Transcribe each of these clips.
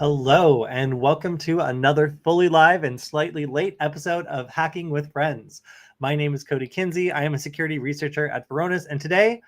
Hello, and welcome to another fully live and slightly late episode of Hacking with Friends. My name is Kody Kinzie. I am a security researcher at Varonis, and today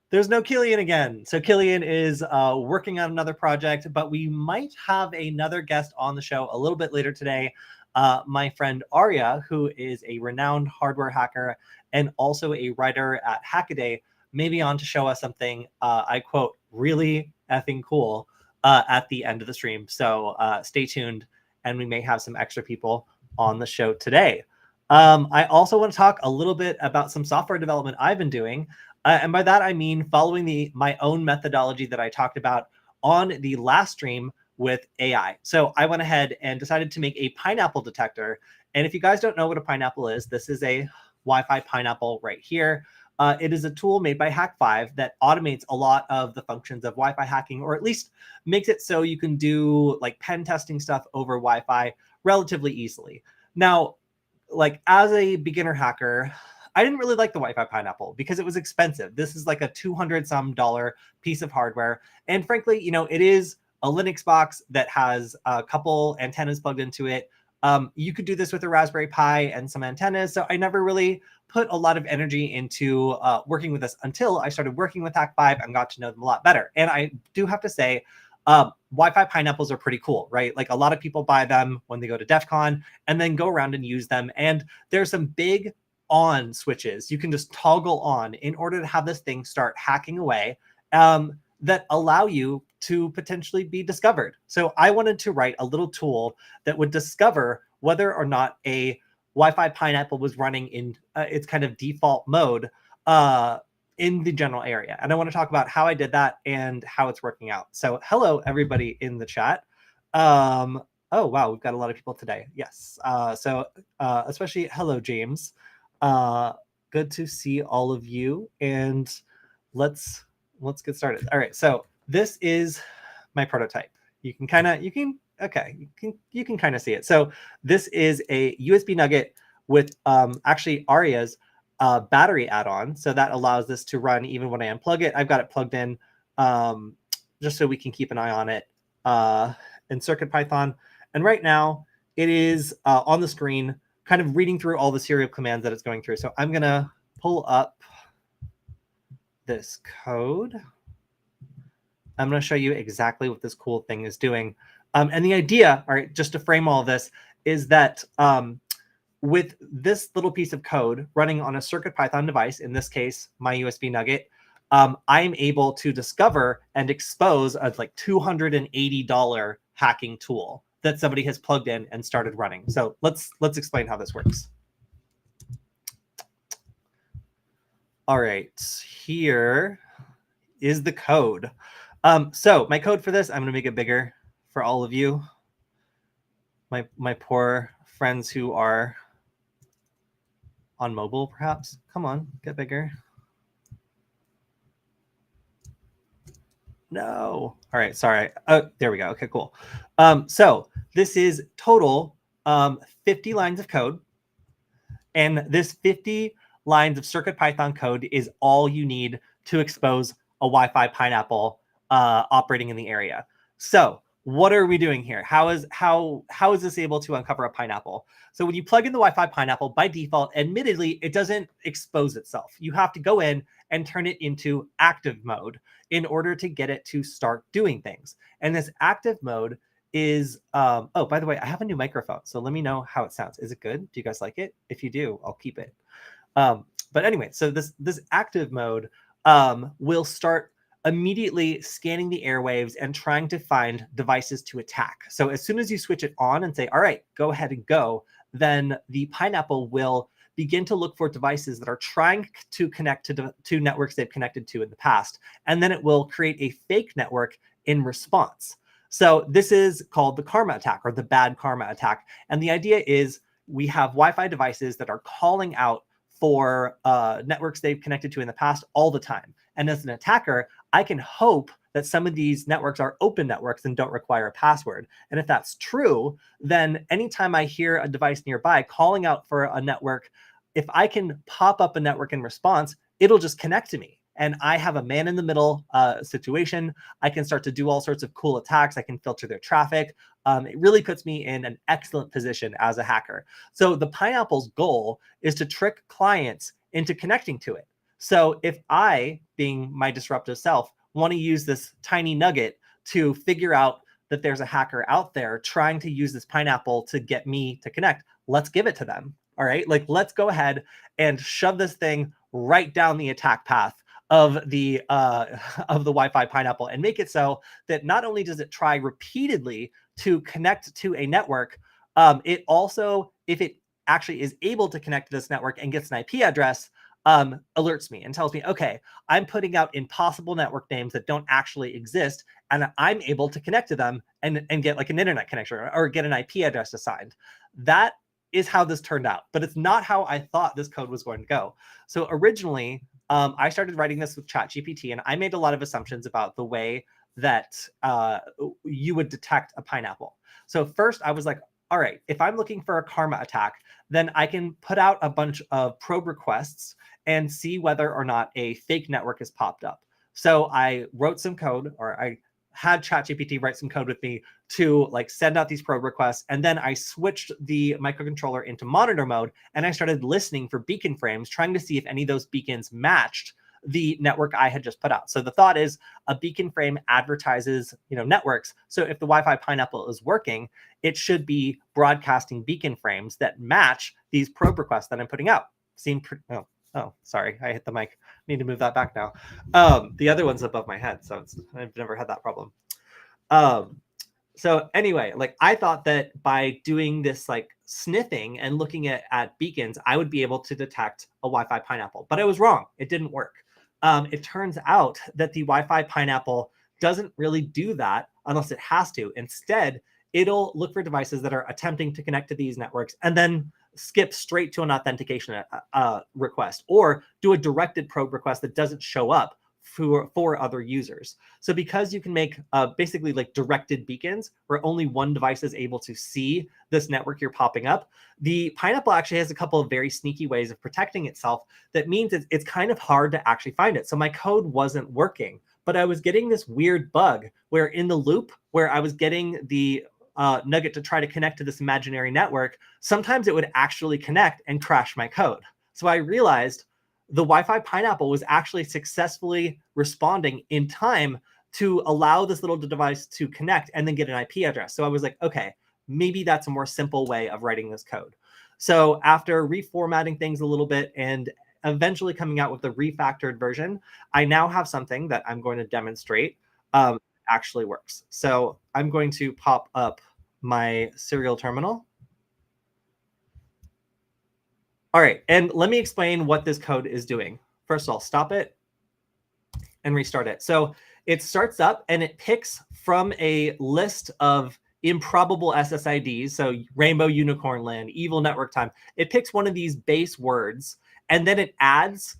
there's no Killian again. So Killian is working on another project, but we might have another guest on the show a little bit later today. My friend Arya, who is a renowned hardware hacker and also a writer at Hackaday, may be on to show us something, I quote, really effing cool at the end of the stream. So stay tuned, and we may have some extra people on the show today. I also want to talk a little bit about some software development I've been doing. And by that, I mean following my own methodology that I talked about on the last stream with AI. So I went ahead and decided to make a pineapple detector. And if you guys don't know what a pineapple is, this is a Wi-Fi pineapple right here. It is a tool made by Hack5 that automates a lot of the functions of Wi-Fi hacking, or at least makes it so you can do like pen testing stuff over Wi-Fi relatively easily. Now, like as a beginner hacker, I didn't really like the Wi-Fi pineapple because it was expensive. This is like a $200 some piece of hardware. And frankly, it is a Linux box that has a couple antennas plugged into it. You could do this with a Raspberry Pi and some antennas. So I never really put a lot of energy into working with this until I started working with Hack5 and got to know them a lot better. And I do have to say, Wi-Fi pineapples are pretty cool, right? Like a lot of people buy them when they go to DEF CON and then go around and use them. And there's some big on switches you can just toggle on in order to have this thing start hacking away that allow you to potentially be discovered. So I wanted to write a little tool that would discover whether or not a Wi-Fi pineapple was running in its kind of default mode in the general area. And I want to talk about how I did that and how it's working out. So hello, everybody in the chat. Oh, wow, we've got a lot of people today. Yes. So especially hello, James. Good to see all of you. And let's get started. All right. So this is my prototype. You can kind of see it. So this is a USB nugget with actually Arya's battery add-on. So that allows this to run even when I unplug it. I've got it plugged in just so we can keep an eye on it in CircuitPython. And right now it is on the screen, kind of reading through all the serial commands that it's going through. So I'm going to pull up this code. I'm going to show you exactly what this cool thing is doing. And the idea, all right, just to frame all of this, is that with this little piece of code running on a CircuitPython device, in this case, my USB nugget, I'm able to discover and expose a like $280 hacking tool that somebody has plugged in and started running. So let's explain how this works. All right, here is the code. So my code for this, I'm gonna make it bigger for all of you. My poor friends who are on mobile, perhaps. Come on, get bigger. No. All right, sorry. Oh, there we go. Okay, cool. So this is total 50 lines of code. And this 50 lines of CircuitPython code is all you need to expose a Wi-Fi pineapple operating in the area. So what are we doing here? How is this able to uncover a pineapple? So when you plug in the Wi-Fi pineapple, by default, admittedly, it doesn't expose itself. You have to go in and turn it into active mode in order to get it to start doing things. And this active mode is, oh, by the way, I have a new microphone. So let me know how it sounds. Is it good? Do you guys like it? If you do, I'll keep it. But anyway, so this active mode will start immediately scanning the airwaves and trying to find devices to attack. So as soon as you switch it on and say, all right, go ahead and go, then the pineapple will begin to look for devices that are trying to connect to networks they've connected to in the past. And then it will create a fake network in response. So this is called the karma attack, or the bad karma attack. And the idea is we have Wi-Fi devices that are calling out for networks they've connected to in the past all the time. And as an attacker, I can hope that some of these networks are open networks and don't require a password. And if that's true, then anytime I hear a device nearby calling out for a network, if I can pop up a network in response, it'll just connect to me. and I have a man in the middle situation. I can start to do all sorts of cool attacks. I can filter their traffic. It really puts me in an excellent position as a hacker. So the Pineapple's goal is to trick clients into connecting to it. So if I, being my disruptive self, want to use this tiny nugget to figure out that there's a hacker out there trying to use this Pineapple to get me to connect, let's give it to them. All right, like let's go ahead and shove this thing right down the attack path of the Wi-Fi Pineapple and make it so that not only does it try repeatedly to connect to a network, it also, if it actually is able to connect to this network and gets an IP address, alerts me and tells me, okay, I'm putting out impossible network names that don't actually exist, and I'm able to connect to them and get like an internet connection or get an IP address assigned. That is how this turned out, but it's not how I thought this code was going to go. So originally, I started writing this with ChatGPT, and I made a lot of assumptions about the way that you would detect a Pineapple. So first, I was like, all right, if I'm looking for a karma attack, then I can put out a bunch of probe requests and see whether or not a fake network has popped up. So I wrote some code, or I had ChatGPT write some code with me to like send out these probe requests. And then I switched the microcontroller into monitor mode, and I started listening for beacon frames, trying to see if any of those beacons matched the network I had just put out. So the thought is a beacon frame advertises, networks. So if the Wi-Fi Pineapple is working, it should be broadcasting beacon frames that match these probe requests that I'm putting out. Oh, sorry, I hit the mic. Need to move that back now. The other one's above my head, so I've never had that problem. So anyway, like I thought that by doing this like sniffing and looking at beacons, I would be able to detect a Wi-Fi Pineapple, but I was wrong. It didn't work. It turns out that the Wi-Fi Pineapple doesn't really do that unless it has to. Instead, it'll look for devices that are attempting to connect to these networks and then skip straight to an authentication request, or do a directed probe request that doesn't show up for other users. So because you can make basically like directed beacons where only one device is able to see this network you're popping up, the Pineapple actually has a couple of very sneaky ways of protecting itself. That means it's kind of hard to actually find it. So my code wasn't working, but I was getting this weird bug where in the loop where I was getting the nugget to try to connect to this imaginary network, sometimes it would actually connect and crash my code. So I realized the Wi-Fi Pineapple was actually successfully responding in time to allow this little device to connect and then get an IP address. So I was like, okay, maybe that's a more simple way of writing this code. So after reformatting things a little bit and eventually coming out with the refactored version, I now have something that I'm going to demonstrate actually works. So I'm going to pop up my serial terminal. All right, and let me explain what this code is doing. First of all, stop it and restart it. So it starts up and it picks from a list of improbable SSIDs, so Rainbow Unicorn Land, Evil Network Time. It picks one of these base words, and then it adds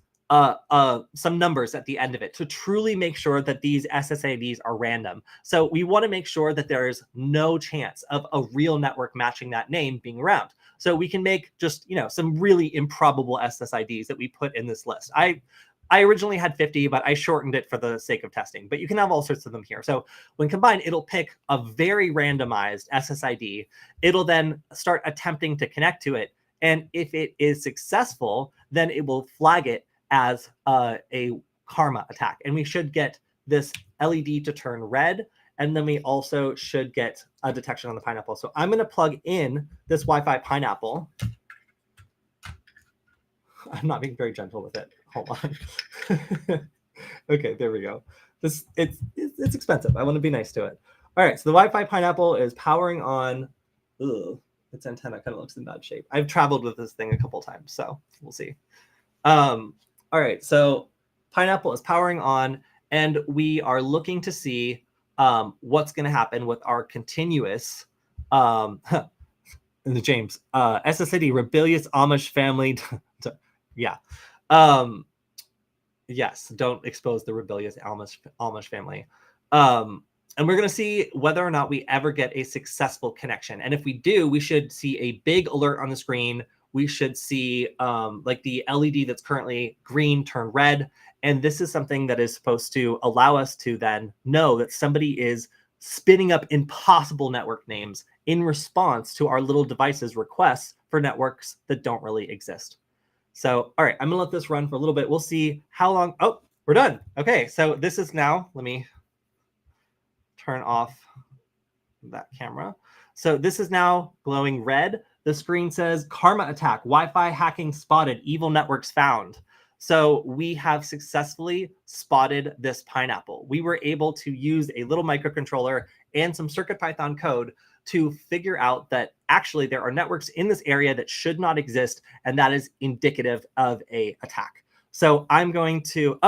some numbers at the end of it to truly make sure that these SSIDs are random. So we want to make sure that there is no chance of a real network matching that name being around. So we can make just, some really improbable SSIDs that we put in this list. I originally had 50, but I shortened it for the sake of testing, but you can have all sorts of them here. So when combined, it'll pick a very randomized SSID. It'll then start attempting to connect to it. And if it is successful, then it will flag it as a karma attack. And we should get this LED to turn red. And then we also should get a detection on the Pineapple. So I'm going to plug in this Wi-Fi Pineapple. I'm not being very gentle with it. Hold on. Okay, there we go. It's expensive. I want to be nice to it. All right, so the Wi-Fi Pineapple is powering on. Ugh, its antenna kind of looks in bad shape. I've traveled with this thing a couple times, so we'll see. All right, so Pineapple is powering on, and we are looking to see what's going to happen with our continuous James SSID rebellious Amish family. Yeah. Yes, don't expose the rebellious Amish family. And we're going to see whether or not we ever get a successful connection. And if we do, we should see a big alert on the screen. We should see like the LED that's currently green turn red. And this is something that is supposed to allow us to then know that somebody is spinning up impossible network names in response to our little device's requests for networks that don't really exist. So, all right, I'm gonna let this run for a little bit. We'll see how long. Oh, we're done. Okay, so this is now, let me turn off that camera. So this is now glowing red. The screen says karma attack, Wi-Fi hacking spotted, evil networks found. So we have successfully spotted this pineapple. We were able to use a little microcontroller and some CircuitPython code to figure out that actually there are networks in this area that should not exist, and that is indicative of a attack. So I'm going to,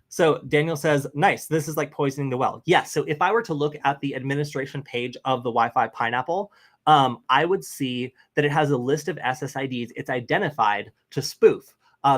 so Daniel says, nice, this is like poisoning the well. Yes, so if I were to look at the administration page of the Wi-Fi pineapple, I would see that it has a list of SSIDs it's identified to spoof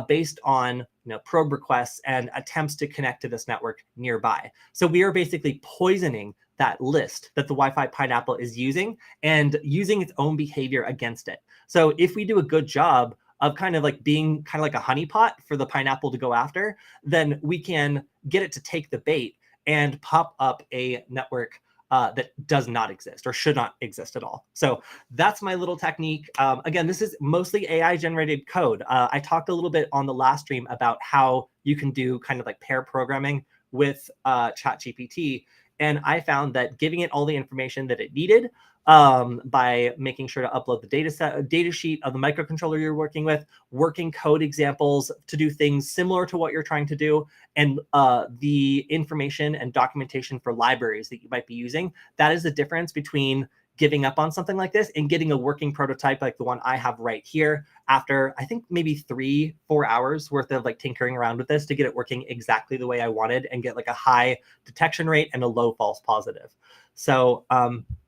based on probe requests and attempts to connect to this network nearby. So we are basically poisoning that list that the Wi-Fi pineapple is using and using its own behavior against it. So if we do a good job of kind of like being kind of like a honeypot for the pineapple to go after, then we can get it to take the bait and pop up a network that does not exist or should not exist at all. So that's my little technique. Again, this is mostly AI generated code. I talked a little bit on the last stream about how you can do kind of like pair programming with ChatGPT. And I found that giving it all the information that it needed by making sure to upload the data sheet of the microcontroller you're working with, working code examples to do things similar to what you're trying to do, and the information and documentation for libraries that you might be using. That is the difference between giving up on something like this and getting a working prototype like the one I have right here after I think maybe 3-4 hours worth of like tinkering around with this to get it working exactly the way I wanted and get like a high detection rate and a low false positive. So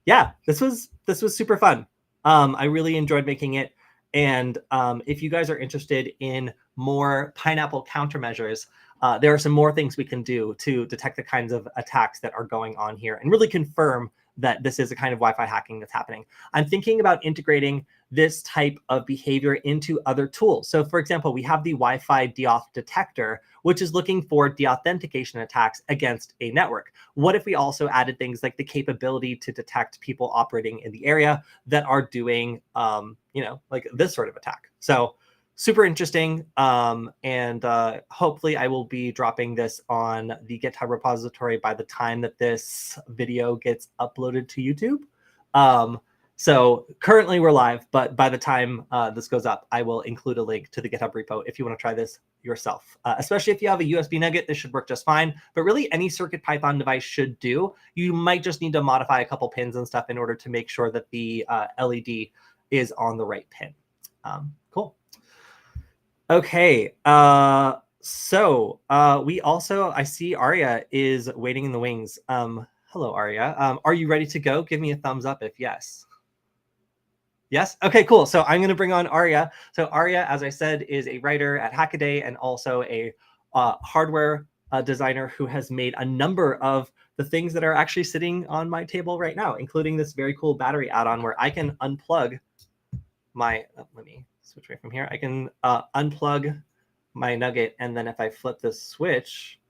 yeah, this was super fun. I really enjoyed making it. And if you guys are interested in more pineapple countermeasures, there are some more things we can do to detect the kinds of attacks that are going on here and really confirm that this is a kind of Wi-Fi hacking that's happening. I'm thinking about integrating this type of behavior into other tools. So for example, we have the Wi-Fi deauth detector, which is looking for deauthentication attacks against a network. What if we also added things like the capability to detect people operating in the area that are doing, like this sort of attack? So super interesting. And hopefully I will be dropping this on the GitHub repository by the time that this video gets uploaded to YouTube. So currently we're live, but by the time this goes up, I will include a link to the GitHub repo if you want to try this yourself. Especially if you have a USB nugget, this should work just fine. But really any CircuitPython device should do. You might just need to modify a couple pins and stuff in order to make sure that the LED is on the right pin. Cool. Okay, so we also, I see Arya is waiting in the wings. Hello, Arya. Are you ready to go? Give me a thumbs up if yes. Yes? Okay, cool. So I'm going to bring on Arya. So Arya, as I said, is a writer at Hackaday and also a hardware designer who has made a number of the things that are actually sitting on my table right now, including this very cool battery add-on where I can unplug my, let me switch away from here. I can unplug my nugget, and then if I flip the switch,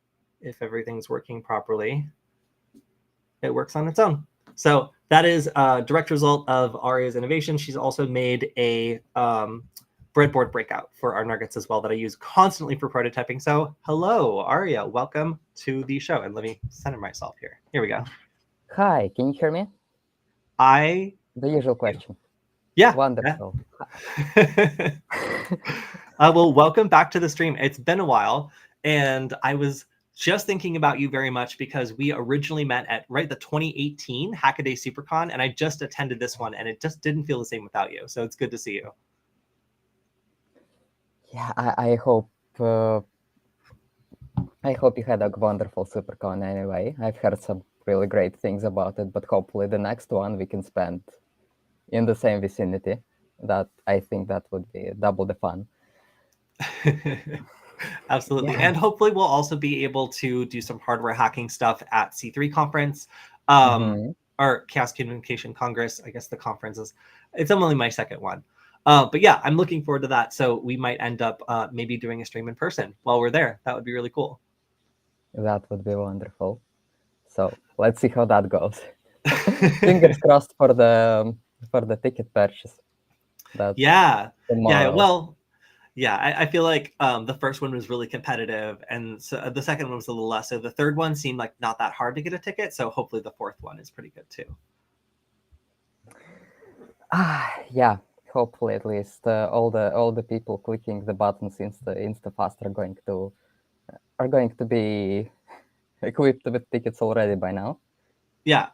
if everything's working properly, it works on its own. So that is a direct result of Arya's innovation. She's also made a breadboard breakout for our nuggets as well that I use constantly for prototyping. So hello, Arya. Welcome to the show. And let me center myself here. Here we go. Hi, can you hear me? The usual question. Yeah. Wonderful. Yeah. Well, welcome back to the stream. It's been a while, and I was just thinking about you very much because we originally met at the 2018 Hackaday SuperCon, and I just attended this one, and it just didn't feel the same without you. So it's good to see you. Yeah, I hope you had a wonderful SuperCon anyway. I've heard some really great things about it, but hopefully the next one we can spend in the same vicinity. That I think that would be double the fun. Absolutely. Yeah. And hopefully we'll also be able to do some hardware hacking stuff at C3 conference or Chaos Communication Congress. I guess the conference it's only my second one. But yeah, I'm looking forward to that. So we might end up maybe doing a stream in person while we're there. That would be really cool. That would be wonderful. So let's see how that goes. Fingers crossed for the ticket purchase. That's Yeah. Yeah. tomorrow. Well, yeah, I feel like the first one was really competitive, and so the second one was a little less. So the third one seemed like not that hard to get a ticket. So hopefully the fourth one is pretty good too. Yeah. Hopefully, at least all the people clicking the buttons insta fast are going to be equipped with tickets already by now. Yeah.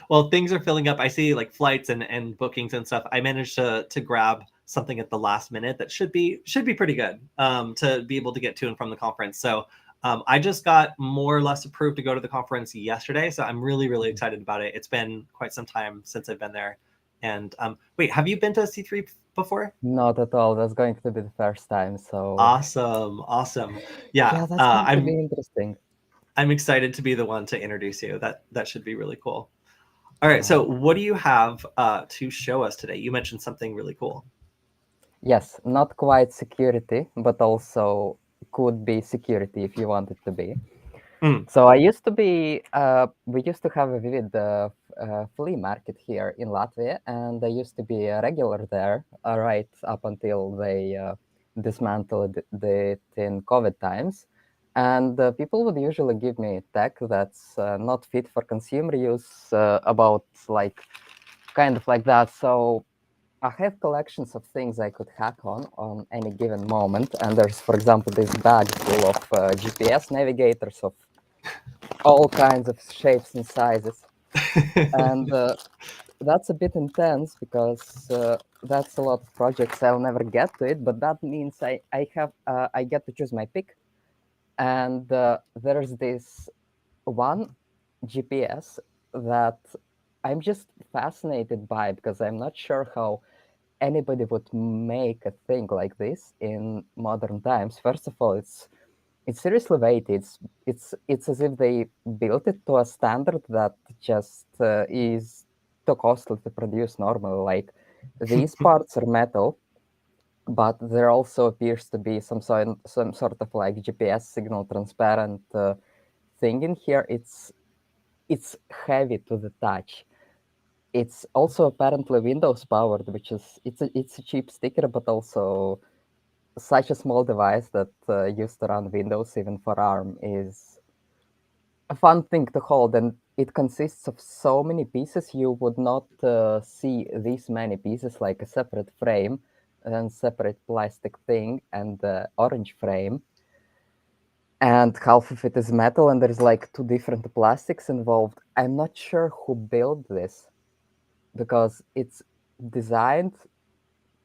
Well, things are filling up. I see like flights and bookings and stuff. I managed to grab something at the last minute that should be pretty good to be able to get to and from the conference. So I just got more or less approved to go to the conference yesterday. So I'm really excited about it. It's been quite some time since I've been there. And wait, have you been to C3 before? Not at all. That's going to be the first time. So Awesome. Yeah, yeah, that's going to be interesting. I'm excited to be the one to introduce you. That should be really cool. All right, Yeah. so what do you have to show us today? You mentioned something really cool. Yes, not quite security, but also could be security if you want it to be. Mm. So we used to have a vivid flea market here in Latvia, and I used to be a regular there right up until they dismantled it in COVID times. And people would usually give me tech that's not fit for consumer use, about like kind of like that. So I have collections of things I could hack on any given moment, and there's, for example, this bag full of GPS navigators of all kinds of shapes and sizes, and that's a bit intense because that's a lot of projects. I'll never get to it, but that means I get to choose my pick, and there's this one GPS that I'm just fascinated by because I'm not sure how anybody would make a thing like this in modern times. First of all, it's seriously weighty. It's as if they built it to a standard that just is too costly to produce normally. Like these parts are metal, but there also appears to be some sort of like GPS signal transparent thing in here. It's heavy to the touch. It's also apparently Windows powered, which is it's a cheap sticker, but also such a small device that used to run Windows even for ARM is a fun thing to hold, and it consists of so many pieces. You would not see these many pieces like a separate frame and separate plastic thing and the orange frame, and half of it is metal, and there's like two different plastics involved. I'm not sure who built this because it's designed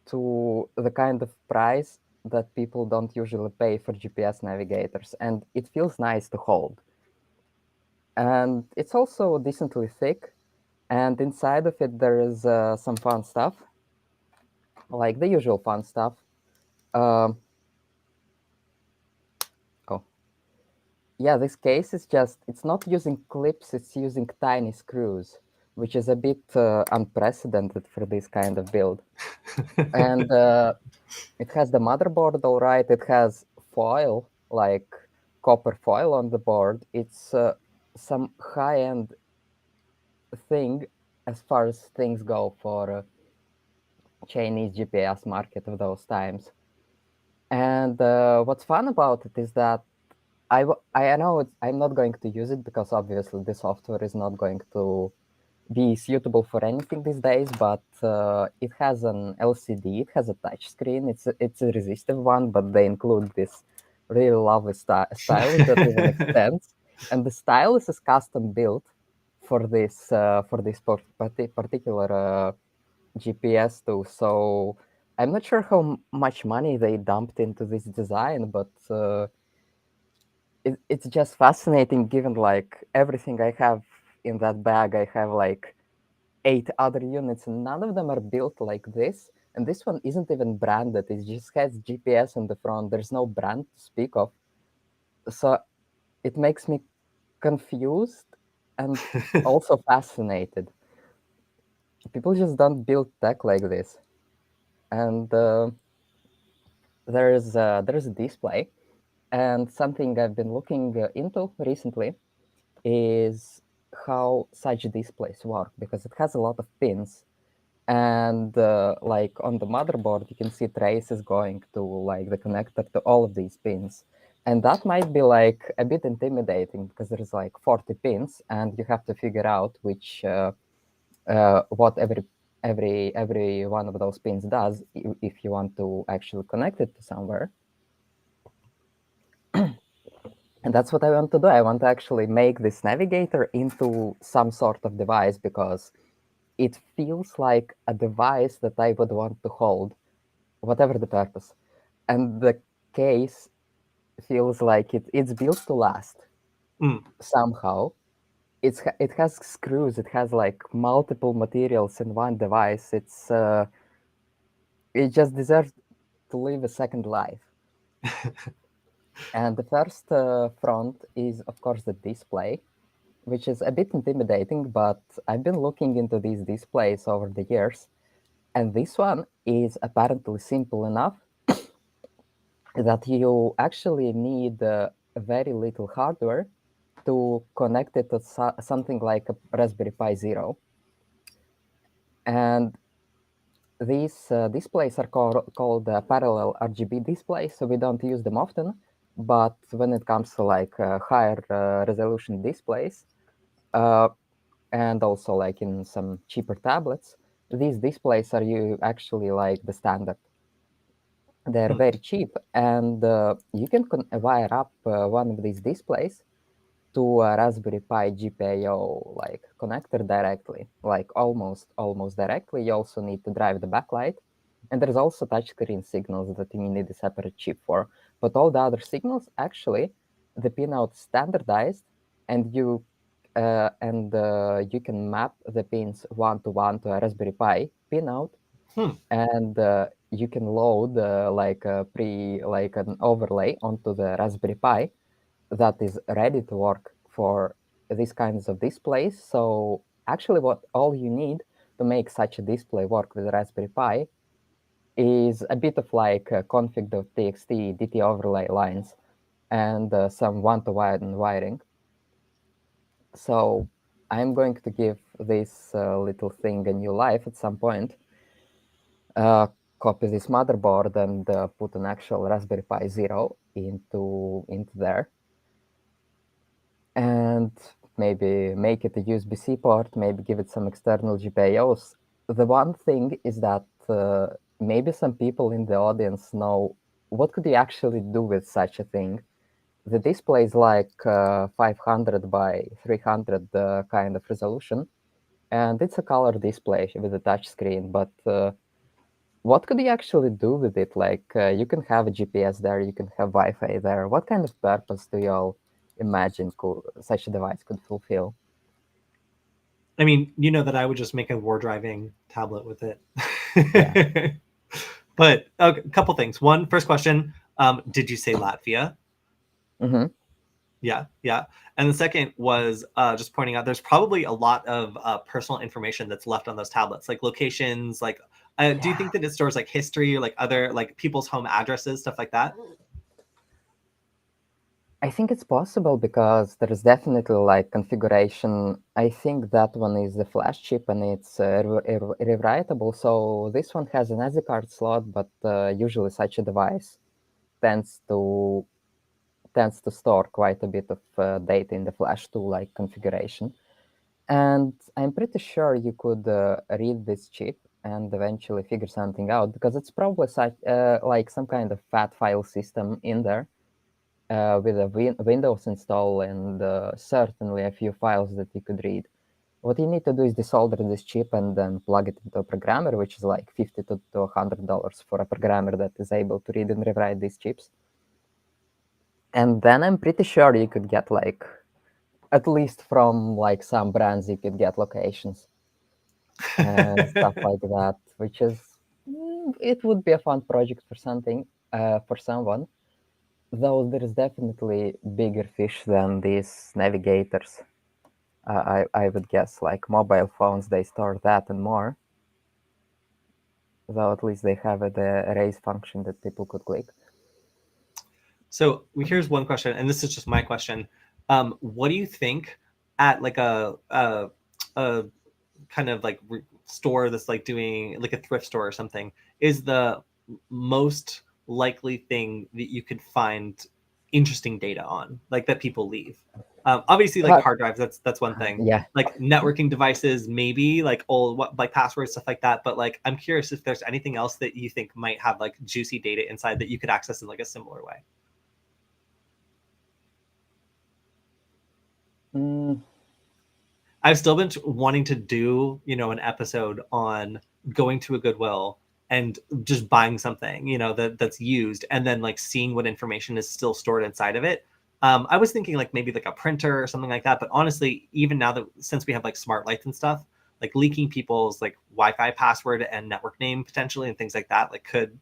to the kind of price that people don't usually pay for GPS navigators, and it feels nice to hold. And it's also decently thick, and inside of it there is some fun stuff, like the usual fun stuff. Um, oh, yeah, this case is just, it's not using clips, it's using tiny screws, which is a bit unprecedented for this kind of build. And it has the motherboard, all right. It has foil, like copper foil on the board. It's some high-end thing as far as things go for Chinese GPS market of those times. And what's fun about it is that I know I'm not going to use it because obviously the software is not going to be suitable for anything these days, but it has an LCD, it has a touch screen, it's a resistive one, but they include this really lovely stylus that even extends, and the stylus is custom built for this particular GPS too. So I'm not sure how much money they dumped into this design, but it's just fascinating given like everything I have in that bag. I have like 8 other units, and none of them are built like this. And this one isn't even branded. It just has GPS in the front. There's no brand to speak of. So it makes me confused and also fascinated. People just don't build tech like this. And there's a display. And something I've been looking into recently is how such displays work, because it has a lot of pins, and like on the motherboard you can see traces going to like the connector to all of these pins, and that might be like a bit intimidating because there's like 40 pins and you have to figure out which what every one of those pins does if you want to actually connect it to somewhere. And that's what I want to do. I want to actually make this navigator into some sort of device, because it feels like a device that I would want to hold, whatever the purpose. And the case feels like it's built to last somehow. It has screws. It has like multiple materials in one device. It just deserves to live a second life. And the first front is, of course, the display, which is a bit intimidating, but I've been looking into these displays over the years, and this one is apparently simple enough that you actually need very little hardware to connect it to something like a Raspberry Pi Zero. And these displays are called parallel RGB displays, so we don't use them often. But when it comes to like higher resolution displays, and also like in some cheaper tablets, these displays are actually like the standard. They're very cheap, and you can wire up one of these displays to a Raspberry Pi GPIO like connector directly, like almost directly. You also need to drive the backlight, and there's also touchscreen signals that you need a separate chip for. But all the other signals, actually, the pinout is standardized, and you can map the pins one to one to a Raspberry Pi pinout, and you can load like an overlay onto the Raspberry Pi that is ready to work for these kinds of displays. So actually, what all you need to make such a display work with Raspberry Pi is a bit of like config.txt DT overlay lines and some one-to-one wiring. So I'm going to give this little thing a new life at some point. Copy this motherboard and put an actual Raspberry Pi Zero into there, and maybe make it a USB-C port, maybe give it some external GPIOs. The one thing is that maybe some people in the audience know what could you actually do with such a thing. The display is like 500 by 300 kind of resolution, and it's a color display with a touch screen, but what could you actually do with it? Like, you can have a GPS there, you can have Wi-Fi there. What kind of purpose do you all imagine such a device could fulfill? I mean, you know that I would just make a war driving tablet with it. Yeah. But a couple things. One, first question, did you say Latvia? Mm-hmm. Yeah, yeah. And the second was just pointing out there's probably a lot of personal information that's left on those tablets, like locations, like do you think that it stores like history or like other like people's home addresses, stuff like that? I think it's possible because there is definitely like configuration. I think that one is the flash chip and it's rewritable. So this one has an SD card slot, but usually such a device tends to store quite a bit of data in the flash to like configuration. And I'm pretty sure you could read this chip and eventually figure something out, because it's probably such like some kind of fat file system in there with a Windows install and certainly a few files that you could read. What you need to do is desolder this chip and then plug it into a programmer, which is like $50 to $100 for a programmer that is able to read and rewrite these chips. And then I'm pretty sure you could get like, at least from like some brands, you could get locations and stuff like that, which is, it would be a fun project for someone. Though there is definitely bigger fish than these navigators. I would guess like mobile phones, they store that and more. Though at least they have the erase function that people could click. So here's one question, and this is just my question. What do you think at like a kind of like store that's like doing like a thrift store or something is the most likely thing that you could find interesting data on, like that people leave? Obviously, like hard drives, that's one thing. Yeah. Like networking devices, maybe like old like passwords, stuff like that. But like, I'm curious if there's anything else that you think might have like juicy data inside that you could access in like a similar way. Mm, I've still been wanting to do, an episode on going to a Goodwill and just buying something, that's used, and then like seeing what information is still stored inside of it. I was thinking like maybe like a printer or something like that, but honestly, even now that since we have like smart lights and stuff, like leaking people's like Wi-Fi password and network name potentially and things like that, like could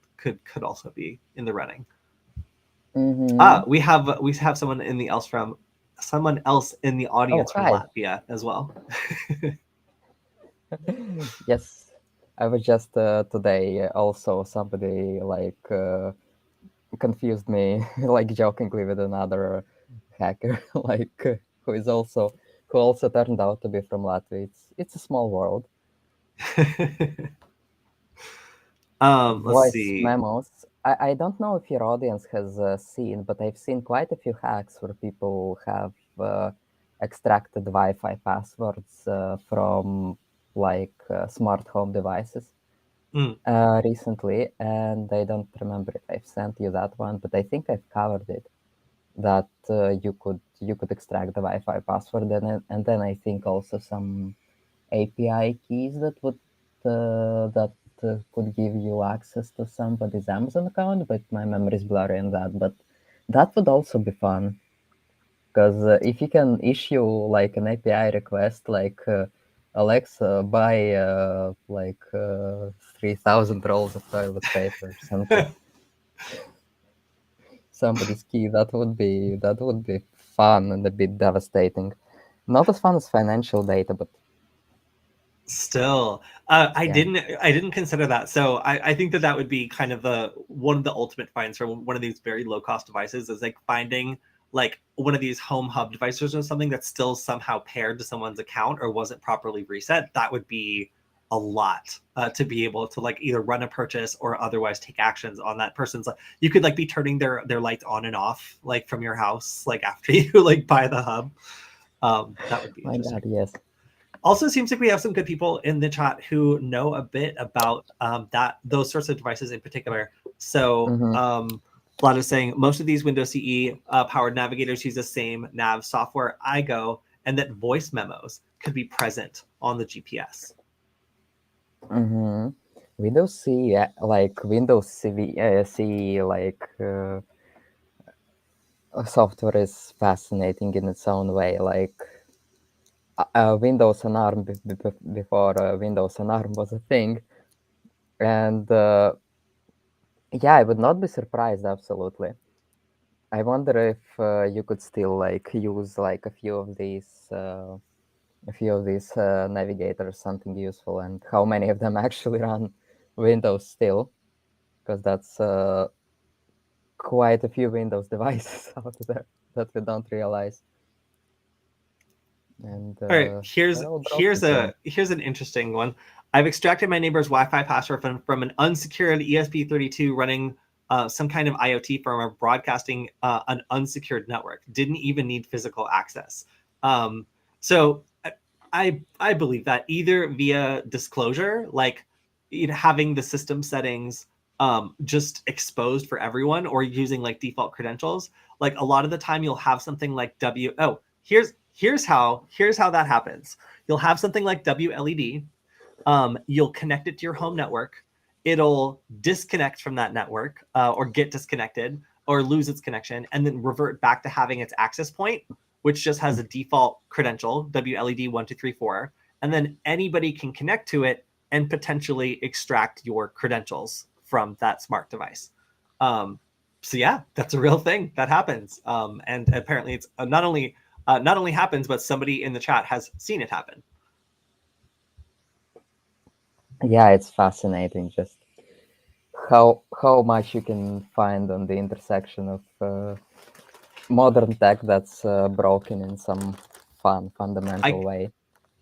also be in the running. mm-hmm. We have someone else in the audience from Hi. Latvia as well. Yes, I was just today also somebody like confused me like jokingly with another hacker like who also turned out to be from Latvia. It's a small world. Let's Voice see. memos. I don't know if your audience has seen, but I've seen quite a few hacks where people have extracted Wi-Fi passwords from like smart home devices Mm. recently, and I don't remember if I've sent you that one, but I think I've covered it. That you could extract the Wi-Fi password, and then I think also some API keys that could give you access to somebody's Amazon account, but my memory is blurry on that. But that would also be fun because if you can issue like an API request, like Alexa, buy 3,000 rolls of toilet paper, somebody's key, that would be fun and a bit devastating. Not as fun as financial data, but Still, I yeah. didn't consider that. So I think that would be kind of the one of the ultimate finds for one of these very low cost devices is like finding like one of these home hub devices or something that's still somehow paired to someone's account or wasn't properly reset. That would be a lot to be able to like either run a purchase or otherwise take actions on that person's. Like, you could like be turning their lights on and off like from your house like after you like buy the hub. That would be My interesting. God, yes. Also, seems like we have some good people in the chat who know a bit about those sorts of devices in particular. So, Mm-hmm. Vlad is saying most of these Windows CE powered navigators use the same nav software IGO, and that voice memos could be present on the GPS. Mm-hmm. Windows C, like Windows C, like software is fascinating in its own way. Like Windows on ARM before Windows on ARM was a thing, and yeah, I would not be surprised. Absolutely. I wonder if you could still like use like a few of these navigators, something useful, and how many of them actually run Windows still, because that's quite a few Windows devices out there that we don't realize. And All right, here's they're all broken here's soon. a here's an interesting one. I've extracted my neighbor's Wi-Fi password from an unsecured ESP32 running some kind of IoT firm or broadcasting an unsecured network. Didn't even need physical access. So I believe that either via disclosure, like having the system settings just exposed for everyone, or using like default credentials. Like a lot of the time, you'll have something like here's how that happens. You'll have something like WLED. You'll connect it to your home network. It'll disconnect from that network or get disconnected or lose its connection and then revert back to having its access point, which just has a default credential, WLED 1234. And then anybody can connect to it and potentially extract your credentials from that smart device. So yeah, that's a real thing that happens. And apparently it's not only happens, but somebody in the chat has seen it happen. Yeah, it's fascinating just how much you can find on the intersection of modern tech that's broken in some fundamental way.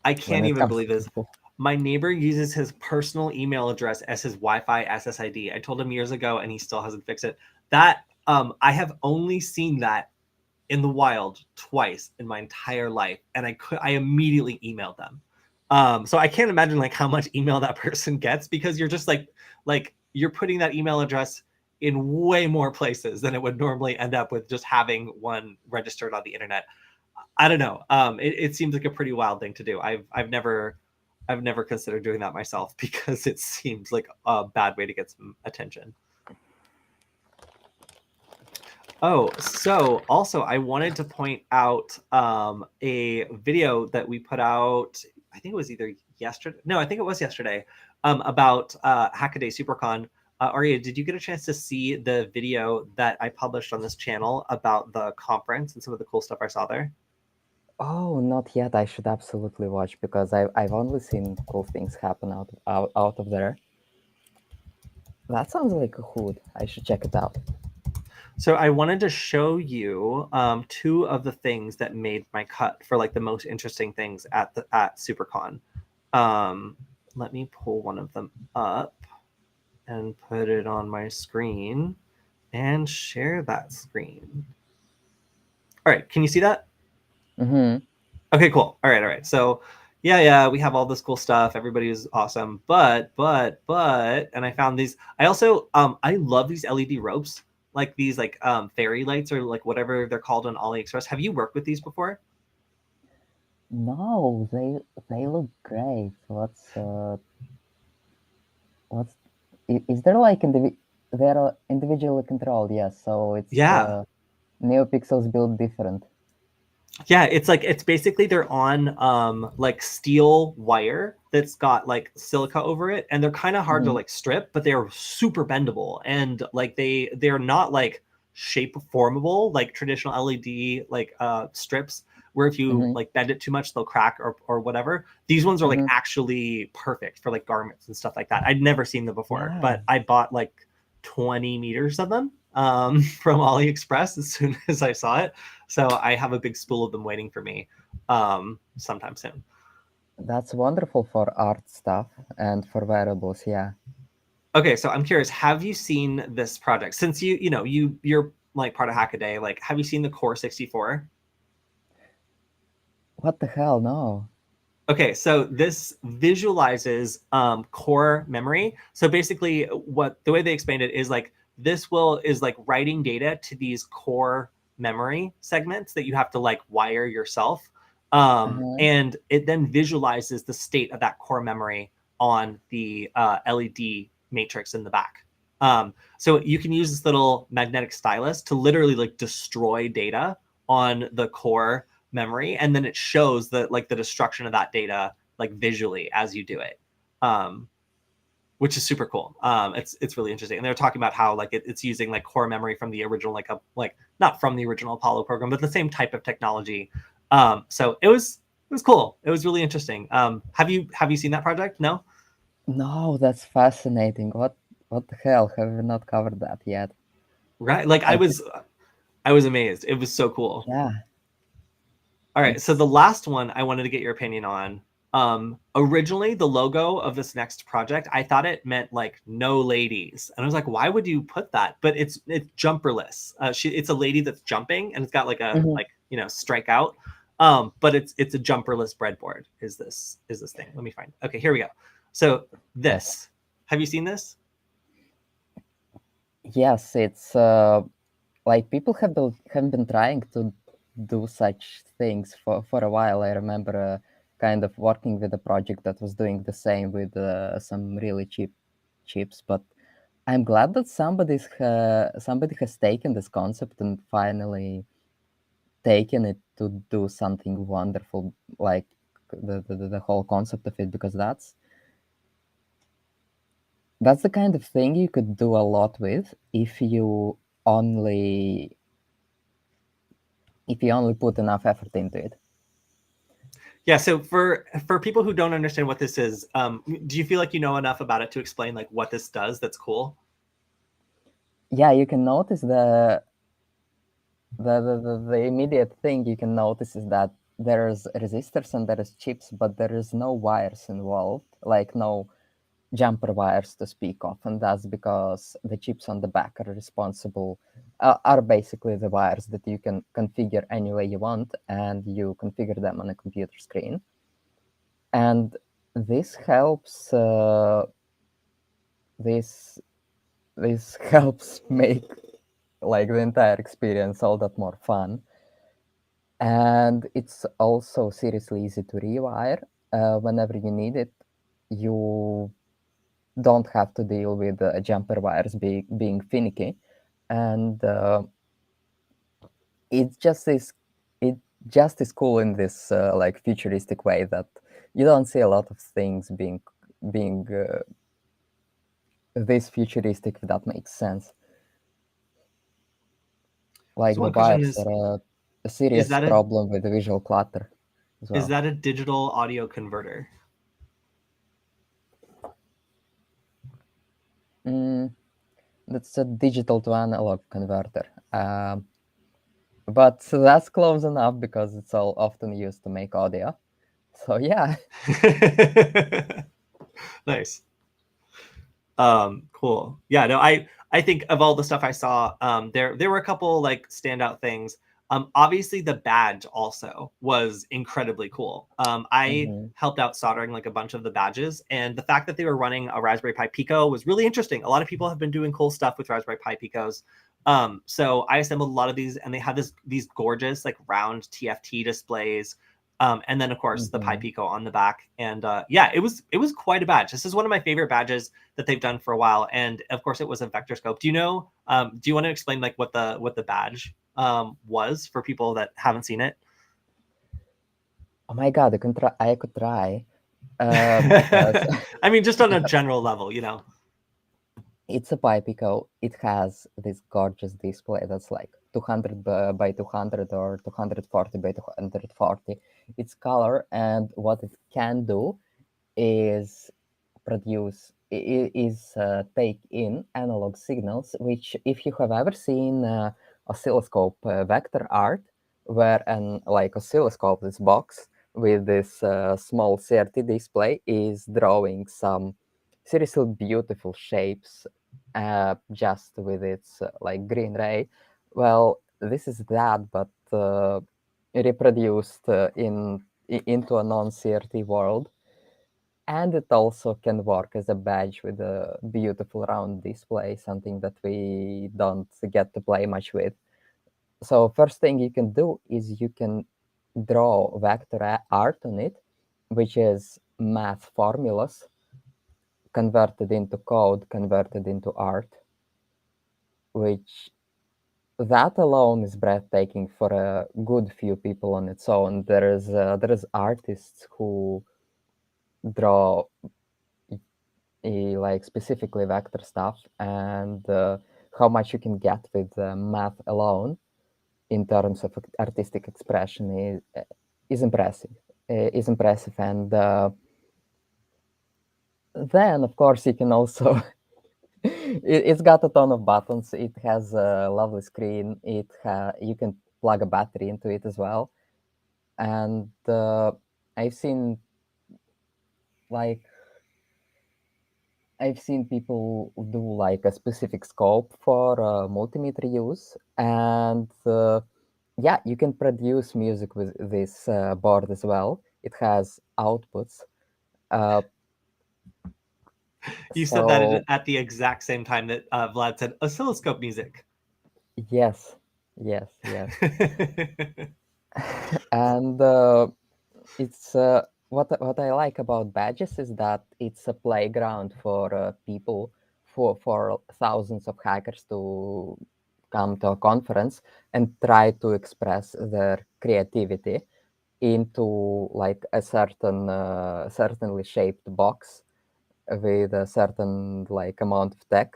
I when can't it even comes believe to this. people. My neighbor uses his personal email address as his Wi-Fi SSID. I told him years ago, and he still hasn't fixed it. That I have only seen that in the wild twice in my entire life, and I immediately emailed them. So I can't imagine like how much email that person gets, because you're just like you're putting that email address in way more places than it would normally end up with just having one registered on the internet. I don't know. It seems like a pretty wild thing to do. I've never considered doing that myself, because it seems like a bad way to get some attention. Oh, so also I wanted to point out a video that we put out. I think it was either yesterday. No, I think it was yesterday. About Hackaday SuperCon. Arya, did you get a chance to see the video that I published on this channel about the conference and some of the cool stuff I saw there? Oh, not yet. I should absolutely watch because I've only seen cool things happen out of there. That sounds like a hood. I should check it out. So I wanted to show you two of the things that made my cut for like the most interesting things at SuperCon. Let me pull one of them up and put it on my screen and share that screen. All right, can you see that? Mm-hmm. Okay, cool. All right. So yeah, we have all this cool stuff. Everybody is awesome. But, and I found these. I also I love these LED ropes, like these like fairy lights, or like whatever they're called on AliExpress. Have you worked with these before? No, they look great. What's is there like they're individually controlled? Yes, so it's Yeah. NeoPixels built different. Yeah, it's basically they're on like steel wire that's got like silica over it, and they're kind of hard to Mm-hmm. like strip, but they're super bendable, and like they're not like shape formable like traditional LED like strips, where if you Mm-hmm. like bend it too much they'll crack or whatever. These ones are like Mm-hmm. actually perfect for like garments and stuff like that. I'd never seen them before, Yeah, but I bought like 20 meters of them from AliExpress as soon as I saw it. So I have a big spool of them waiting for me sometime soon. that's wonderful for art stuff and for wearables. Yeah. Okay, so I'm curious, have you seen this project? Since you're like part of Hackaday, like have you seen the Core 64? What the hell? No. Okay, so this visualizes core memory. So basically what the way they explained it is like is like writing data to these core memory segments that you have to like wire yourself. Uh-huh. And it then visualizes the state of that core memory on the LED matrix in the back. So you can use this little magnetic stylus to literally like destroy data on the core memory, and then it shows the like the destruction of that data like visually as you do it, which is super cool. It's really interesting, and they're talking about how like it's using like core memory from the original like not from the original Apollo program, but the same type of technology. So it was cool. It was really interesting. Have you seen that project? No. No, that's fascinating. What the hell? Have we not covered that yet? Right, like I I was I was amazed. It was so cool. Yeah, All right, so the it's last one I wanted to get your opinion on. Originally, the logo of this next project, I thought it meant like no ladies, and I was like, why would you put that? But it's jumperless. It's a lady that's jumping, and it's got like a Mhm. like strike out. But it's a jumperless breadboard. Is this thing? Let me find. Okay, here we go. So Yes. this, have you seen this? Yes, it's like people have been trying to do such things for a while. I remember kind of working with a project that was doing the same with some really cheap chips, but I'm glad that somebody has taken this concept and finally taken it to do something wonderful, like the whole concept of it, because that's the kind of thing you could do a lot with only if you only put enough effort into it. Yeah. So for people who don't understand what this is, do you feel like you know enough about it to explain like what this does? That's cool. Yeah, you can notice the immediate thing you can notice is that there's resistors and there's chips, but there is no wires involved, like no jumper wires to speak of, and that's because the chips on the back are responsible, are basically the wires that you can configure any way you want, and you configure them on a computer screen. And this helps this this helps make like the entire experience all that more fun. And it's also seriously easy to rewire whenever you need it. You don't have to deal with jumper wires being finicky, and it just is it just is cool in this like futuristic way that you don't see a lot of things being this futuristic, if that makes sense. Like So the one question wires are a is serious that a problem with the visual clutter as is well. that a digital audio converter? Mm, that's a digital to analog converter. But that's close enough because it's all often used to make audio. So yeah. Nice. Cool. Yeah, no, I think of all the stuff I saw, there were a couple like standout things. Obviously the badge also was incredibly cool. I Mhm. helped out soldering like a bunch of the badges, and the fact that they were running a Raspberry Pi Pico was really interesting. A lot of people have been doing cool stuff with Raspberry Pi Picos. So I assembled a lot of these, and they had these gorgeous like round TFT displays. And then of course the Pi Mhm. Pico on the back, and yeah, it was quite a badge. This is one of my favorite badges that they've done for a while, and of course it was a vector scope. Do you know? Do you want to explain like what the badge was for people that haven't seen it? Oh my god, I could try because I mean, just on a general level, you know. it's a Pipico. It has this gorgeous display that's like 200 by 200 or 240 by 240. It's color, and what it can do is take in analog signals, which if you have ever seen oscilloscope vector art, where an like oscilloscope, this box with this small CRT display is drawing some seriously beautiful shapes just with its like green ray. Well, this is that, but reproduced into a non-CRT world, and it also can work as a badge with a beautiful round display, something that we don't get to play much with. So first thing you can do is you can draw vector art on it, which is math formulas converted into code, converted into art, which that alone is breathtaking for a good few people on its own. There is artists who draw like specifically vector stuff, and how much you can get with math alone in terms of artistic expression is impressive. Is impressive, and then of course you can also it's got a ton of buttons. It has a lovely screen. You can plug a battery into it as well, and I've seen like I've seen people do like a specific scope for multimeter use, and yeah, you can produce music with this board as well. It has outputs. Uh, You said that so at the exact same time that Vlad said oscilloscope music. yes, yes, yes, and it's what I like about badges is that it's a playground for people, for thousands of hackers to come to a conference and try to express their creativity into like a certainly shaped box with a certain like amount of tech,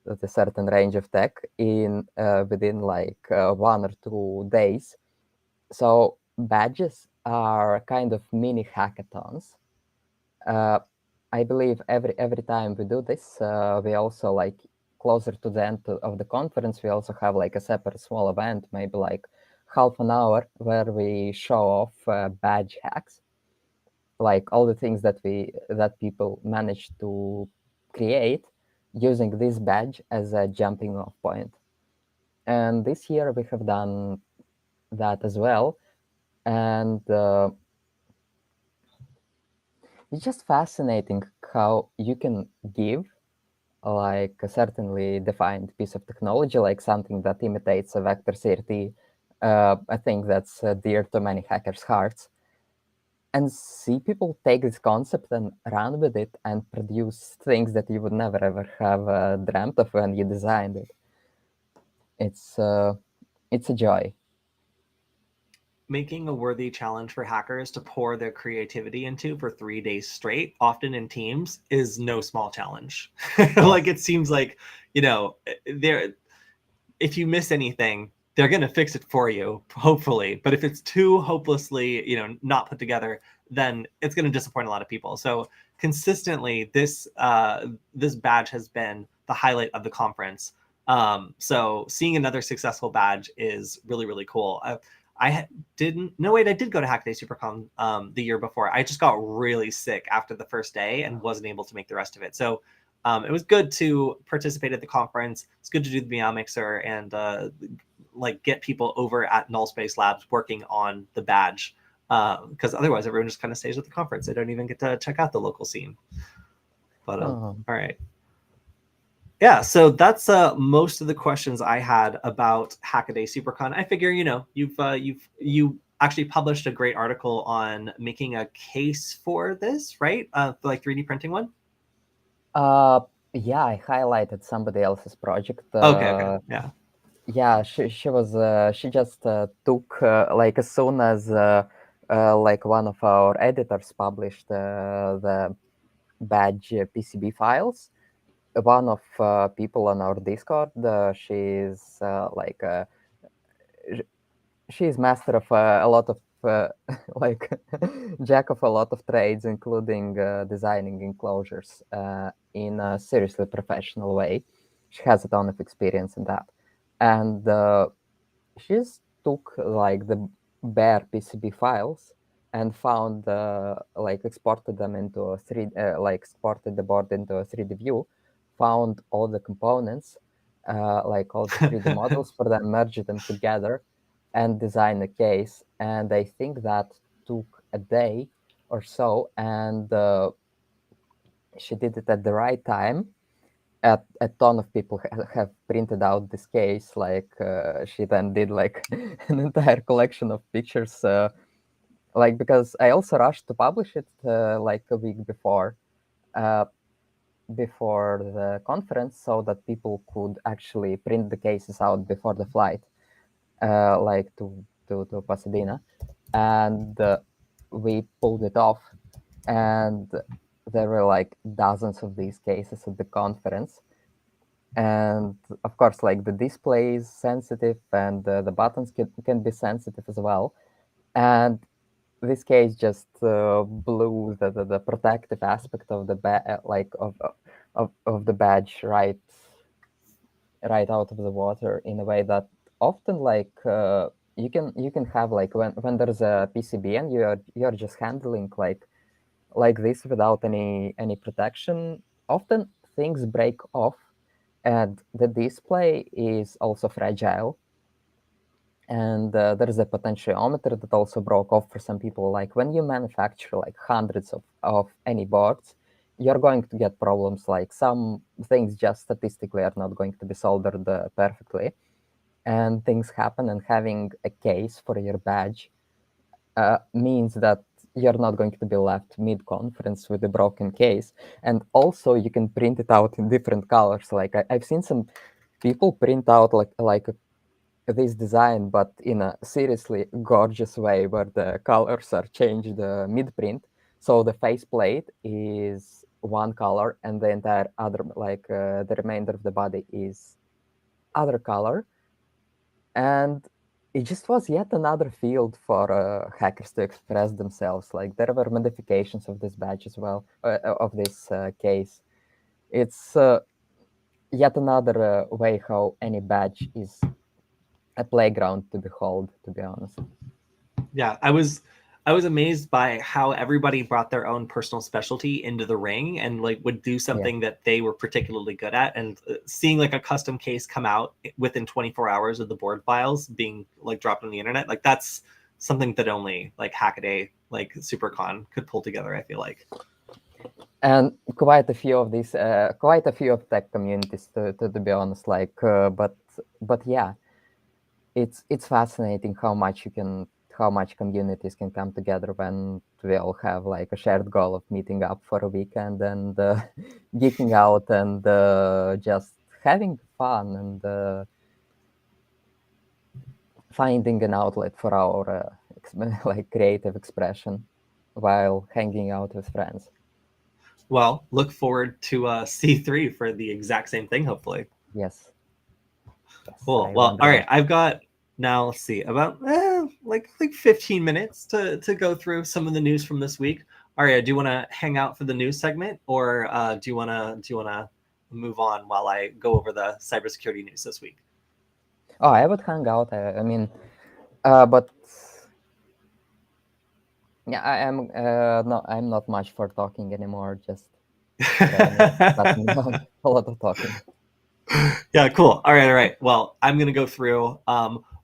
with a certain range of tech in within like 1 or 2 days. So badges are kind of mini hackathons. uh, I believe every time we do this, we also like closer to the end of the conference, we also have like a separate small event, maybe like half an hour, where we show off badge hacks, like all the things that people managed to create using this badge as a jumping off point. And this year we have done that as well. And it's just fascinating how you can give like a certainly defined piece of technology, like something that imitates a vector CRT, I think that's dear to many hackers' hearts, and see people take this concept and run with it and produce things that you would never ever have dreamt of when you designed it. It's a joy. Making a worthy challenge for hackers to pour their creativity into for 3 days straight, often in teams, is no small challenge. Like, it seems like, there, if you miss anything, they're going to fix it for you, hopefully. But if it's too hopelessly, not put together, then it's going to disappoint a lot of people. So consistently, this badge has been the highlight of the conference. So seeing another successful badge is really, really cool. I didn't. No, wait, I did go to Hackaday SuperCon the year before. I just got really sick after the first day and wasn't able to make the rest of it. So it was good to participate at the conference. It's good to do the Meow Mixer and like get people over at Null Space Labs working on the badge, because otherwise everyone just kind of stays at the conference. They don't even get to check out the local scene. But all right. Yeah, so that's most of the questions I had about Hackaday SuperCon. I figure, you actually published a great article on making a case for this, right? For like 3D printing one. Yeah, I highlighted somebody else's project. Okay, yeah. Yeah, she just took like as soon as like one of our editors published the badge PCB files. One of people on our Discord, she's like she's master of a lot of like jack of a lot of trades, including designing enclosures in a seriously professional way. She has a ton of experience in that, and she just took like the bare PCB files and found like exported them into a like exported the board into a 3D view, found all the components, like all the 3D models for them, merged them together, and designed a case. And I think that took a day or so, and she did it at the right time. A ton of people have printed out this case. Like she then did like an entire collection of pictures. Like, because I also rushed to publish it like a week uh, before the conference, so that people could actually print the cases out before the flight, like to Pasadena, and we pulled it off, and there were like dozens of these cases at the conference. And of course, like the display is sensitive, and the buttons can be sensitive as well. And this case just blew the protective aspect of the like of the badge right out of the water, in a way that often like you can have like when there's a PCB and you're just handling like this without any protection. Often things break off, and the display is also fragile. And there's a potentiometer that also broke off for some people. Like when you manufacture like hundreds of any boards, you're going to get problems. Like some things just statistically are not going to be soldered perfectly, and things happen. And having a case for your badge means that you're not going to be left mid-conference with a broken case. And also you can print it out in different colors. Like I've seen some people print out like this design, but in a seriously gorgeous way, where the colors are changed mid-print. So the faceplate is one color, and the entire other, like the remainder of the body, is other color. And it just was yet another field for hackers to express themselves. Like there were modifications of this badge as well, of this case. It's yet another way how any badge is a playground to behold, to be honest. Yeah, I was amazed by how everybody brought their own personal specialty into the ring and like would do something that they were particularly good at, and seeing like a custom case come out within 24 hours of the board files being like dropped on the internet, like that's something that only like Hackaday, like SuperCon could pull together, I feel like. And quite a few of these, quite a few of tech communities, to be honest. Like, but yeah, it's fascinating how much communities can come together when we all have like a shared goal of meeting up for a weekend and geeking out and just having fun and finding an outlet for our like creative expression while hanging out with friends. Well, look forward to C3 for the exact same thing, hopefully. Yes. Cool. Well, all right. I've got now, let's see, about like 15 minutes to go through some of the news from this week. Arya, do you want to hang out for the news segment, or do you want to move on while I go over the cybersecurity news this week? Oh, I would hang out. I mean, but yeah, I'm not much for talking anymore. Just a lot of talking. Yeah, cool. All right. Well, I'm going to go through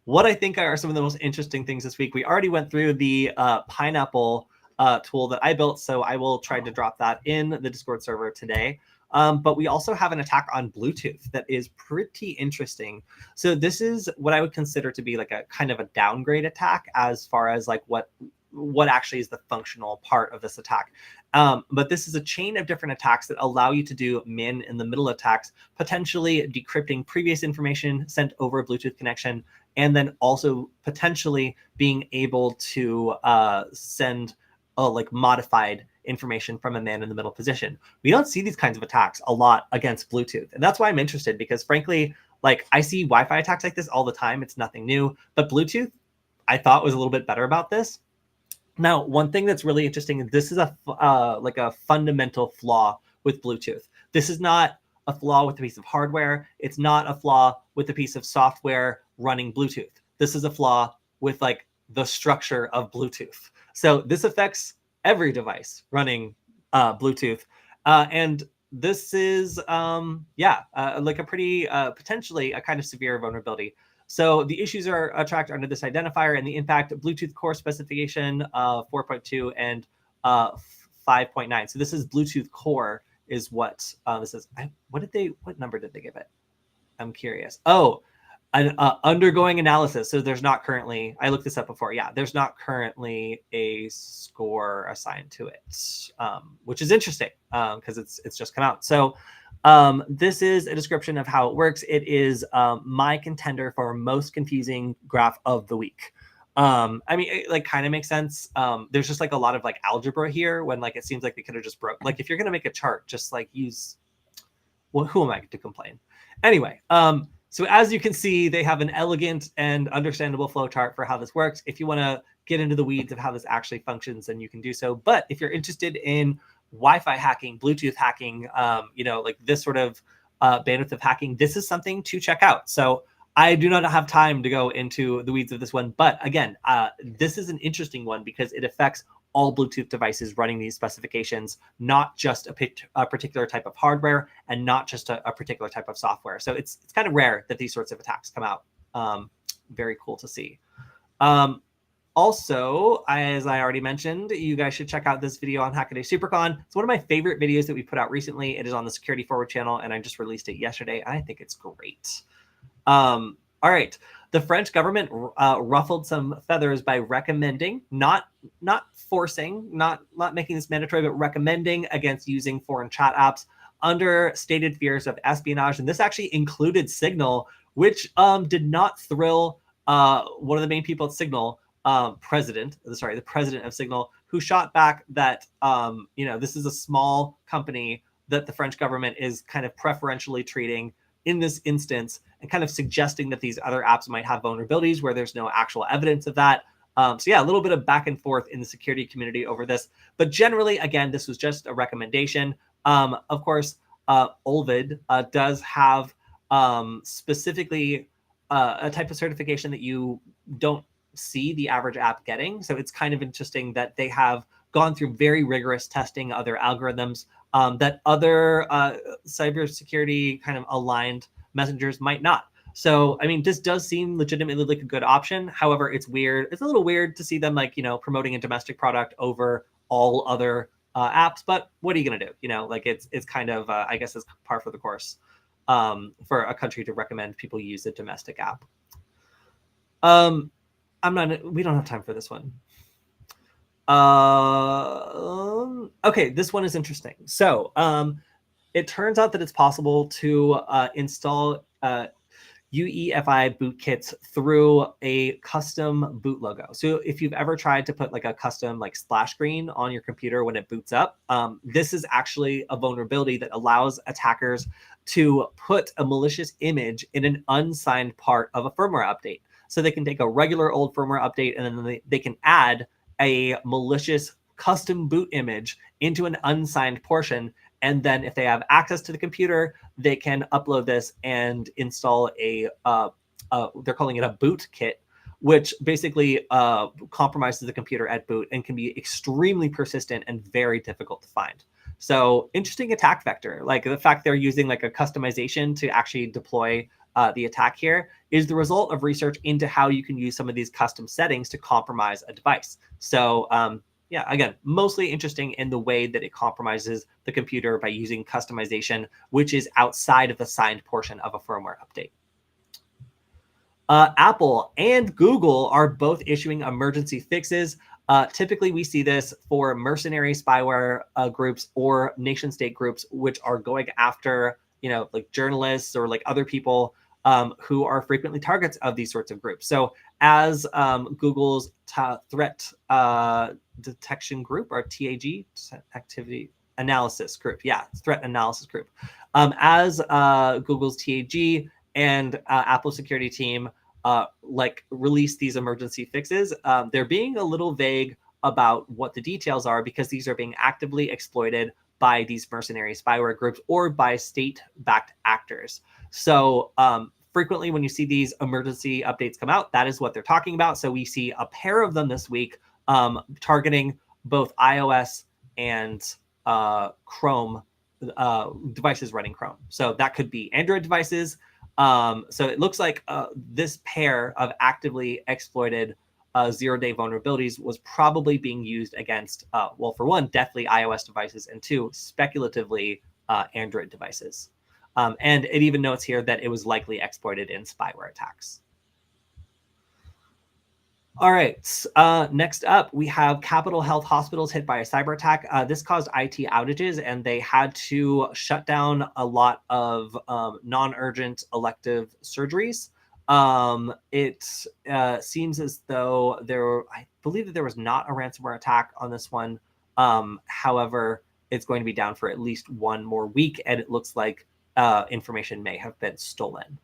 what I think are some of the most interesting things this week. We already went through the Pineapple tool that I built, so I will try to drop that in the Discord server today. But we also have an attack on Bluetooth that is pretty interesting. So this is what I would consider to be like a kind of a downgrade attack as far as like what actually is the functional part of this attack. But this is a chain of different attacks that allow you to do man-in-the-middle attacks, potentially decrypting previous information sent over a Bluetooth connection, and then also potentially being able to send like modified information from a man-in-the-middle position. We don't see these kinds of attacks a lot against Bluetooth, and that's why I'm interested, because frankly, like I see Wi-Fi attacks like this all the time. It's nothing new, but Bluetooth, I thought was a little bit better about this. Now, one thing that's really interesting, this is like a fundamental flaw with Bluetooth. This is not a flaw with a piece of hardware. It's not a flaw with a piece of software running Bluetooth. This is a flaw with like the structure of Bluetooth. So this affects every device running Bluetooth. And this is, like a pretty potentially a kind of severe vulnerability. So the issues are tracked under this identifier, and the impact Bluetooth core specification 4.2 and 5.9. So this is Bluetooth core is what this is. What number did they give it? I'm curious. Oh, an undergoing analysis. So there's not currently, I looked this up before. Yeah, there's not currently a score assigned to it, which is interesting because it's just come out. So this is a description of how it works. It is my contender for most confusing graph of the week. I mean, it like kind of makes sense. There's just like a lot of like algebra here when like it seems like they could have just broke. Like if you're gonna make a chart, just like use. Well, who am I to complain? Anyway, so as you can see, they have an elegant and understandable flowchart for how this works. If you want to get into the weeds of how this actually functions, then you can do so. But if you're interested in Wi-Fi hacking, Bluetooth hacking, like this sort of bandwidth of hacking, this is something to check out. So I do not have time to go into the weeds of this one. But again, this is an interesting one because it affects all Bluetooth devices running these specifications, not just a particular type of hardware and not just a particular type of software. So it's kind of rare that these sorts of attacks come out. Very cool to see. Also, as I already mentioned, you guys should check out this video on Hackaday SuperCon. It's one of my favorite videos that we put out recently. It is on the SecurityFWD channel, and I just released it yesterday. I think it's great. All right. The French government ruffled some feathers by recommending, not forcing, not making this mandatory, but recommending against using foreign chat apps under stated fears of espionage. And this actually included Signal, which did not thrill one of the main people at Signal, the president of Signal, who shot back that this is a small company that the French government is kind of preferentially treating in this instance, and kind of suggesting that these other apps might have vulnerabilities where there's no actual evidence of that. So yeah, a little bit of back and forth in the security community over this. But generally, again, this was just a recommendation. Of course, Olvid does have specifically a type of certification that you don't see the average app getting. So it's kind of interesting that they have gone through very rigorous testing of their algorithms that other cybersecurity kind of aligned messengers might not. So, I mean, this does seem legitimately like a good option. However, it's weird. It's a little weird to see them like, promoting a domestic product over all other apps. But what are you going to do? Like it's kind of, I guess, it's par for the course for a country to recommend people use a domestic app. We don't have time for this one. Okay, this one is interesting. So it turns out that it's possible to install UEFI boot kits through a custom boot logo. So if you've ever tried to put like a custom like splash screen on your computer when it boots up, this is actually a vulnerability that allows attackers to put a malicious image in an unsigned part of a firmware update. So they can take a regular old firmware update and then they can add a malicious custom boot image into an unsigned portion. And then if they have access to the computer, they can upload this and install they're calling it a boot kit, which basically compromises the computer at boot and can be extremely persistent and very difficult to find. So interesting attack vector, like the fact they're using like a customization to actually deploy the attack here is the result of research into how you can use some of these custom settings to compromise a device. So yeah, again, mostly interesting in the way that it compromises the computer by using customization, which is outside of the signed portion of a firmware update. Apple and Google are both issuing emergency fixes. Typically, we see this for mercenary spyware groups or nation state groups, which are going after, like journalists or like other people who are frequently targets of these sorts of groups. So as Google's threat detection group, or TAG, activity analysis group, threat analysis group, as Google's TAG and Apple security team release these emergency fixes, they're being a little vague about what the details are because these are being actively exploited by these mercenary spyware groups or by state-backed actors. So frequently when you see these emergency updates come out, that is what they're talking about. So we see a pair of them this week targeting both iOS and Chrome devices running Chrome. So that could be Android devices. So it looks like this pair of actively exploited zero-day vulnerabilities was probably being used against, well, for one, definitely iOS devices, and two, speculatively Android devices. And it even notes here that it was likely exploited in spyware attacks. All right, next up, we have Capitol Health hospitals hit by a cyber attack. This caused IT outages, and they had to shut down a lot of non-urgent elective surgeries. It seems as though I believe that there was not a ransomware attack on this one. However, it's going to be down for at least one more week, and it looks like information may have been stolen.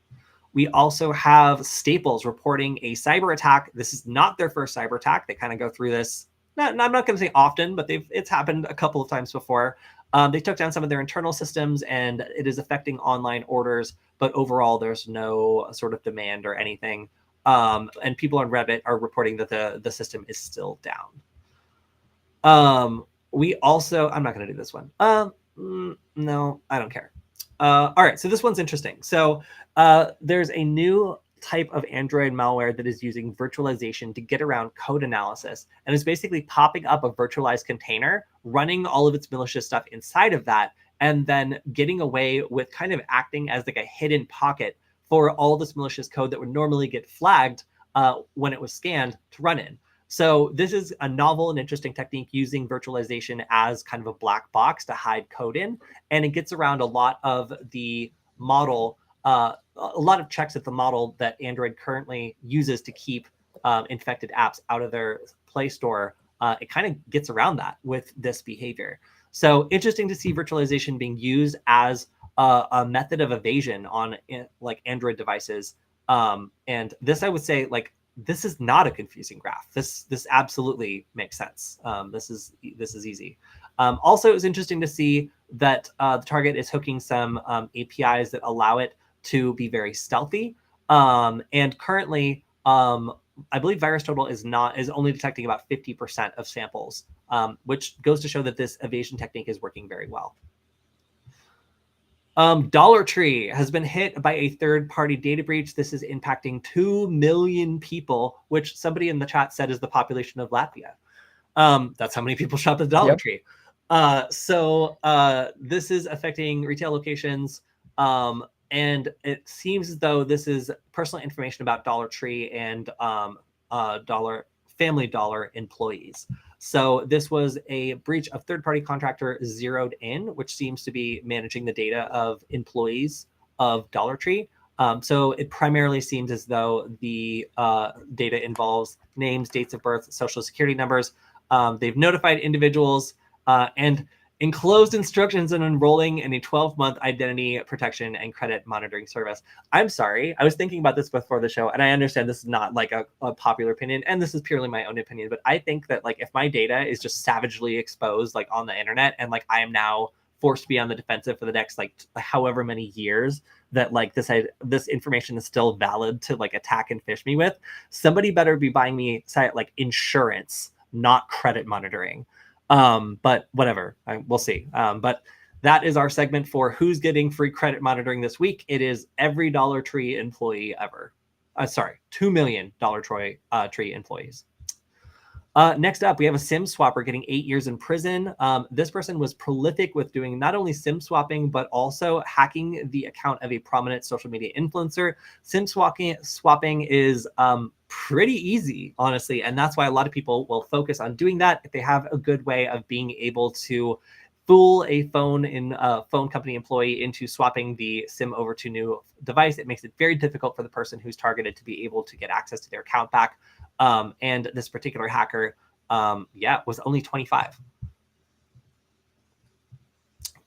We also have Staples reporting a cyber attack. This is not their first cyber attack. They kind of go through this. I'm not going to say often, but it's happened a couple of times before. They took down some of their internal systems, and it is affecting online orders. But overall, there's no sort of demand or anything. And people on Reddit are reporting that the system is still down. We also, I'm not going to do this one. No, I don't care. All right, so this one's interesting. So there's a new type of Android malware that is using virtualization to get around code analysis, and is basically popping up a virtualized container, running all of its malicious stuff inside of that, and then getting away with kind of acting as like a hidden pocket for all this malicious code that would normally get flagged when it was scanned to run in. So this is a novel and interesting technique using virtualization as kind of a black box to hide code in. And it gets around a lot of the model, a lot of checks at the model that Android currently uses to keep infected apps out of their Play Store. It kind of gets around that with this behavior. So interesting to see virtualization being used as a method of evasion on like Android devices. And this, I would say, like, this is not a confusing graph. This absolutely makes sense. This is easy. Also, it was interesting to see that the target is hooking some APIs that allow it to be very stealthy. And currently, I believe VirusTotal is only detecting about 50% of samples, which goes to show that this evasion technique is working very well. Dollar Tree has been hit by a third-party data breach. This is impacting 2 million people, which somebody in the chat said is the population of Latvia. That's how many people shop at the Dollar Tree. So this is affecting retail locations, and it seems as though this is personal information about Dollar Tree and Family Dollar employees. So this was a breach of third-party contractor Zeroed In, which seems to be managing the data of employees of Dollar Tree. So it primarily seems as though the data involves names, dates of birth, social security numbers. They've notified individuals and enclosed instructions on enrolling in a 12-month identity protection and credit monitoring service. I'm sorry. I was thinking about this before the show, and I understand this is not like a popular opinion, and this is purely my own opinion, but I think that like if my data is just savagely exposed like on the internet and like I am now forced to be on the defensive for the next like however many years that like this information is still valid to like attack and phish me with, somebody better be buying me like insurance, not credit monitoring. But whatever, we'll see. But that is our segment for who's getting free credit monitoring this week. It is every Dollar Tree employee ever. 2 million Dollar Tree employees. Next up, we have a SIM swapper getting 8 years in prison. This person was prolific with doing not only SIM swapping, but also hacking the account of a prominent social media influencer. SIM swapping is pretty easy, honestly, and that's why a lot of people will focus on doing that if they have a good way of being able to fool a phone company employee into swapping the SIM over to a new device. It makes it very difficult for the person who's targeted to be able to get access to their account back. And this particular hacker, was only 25.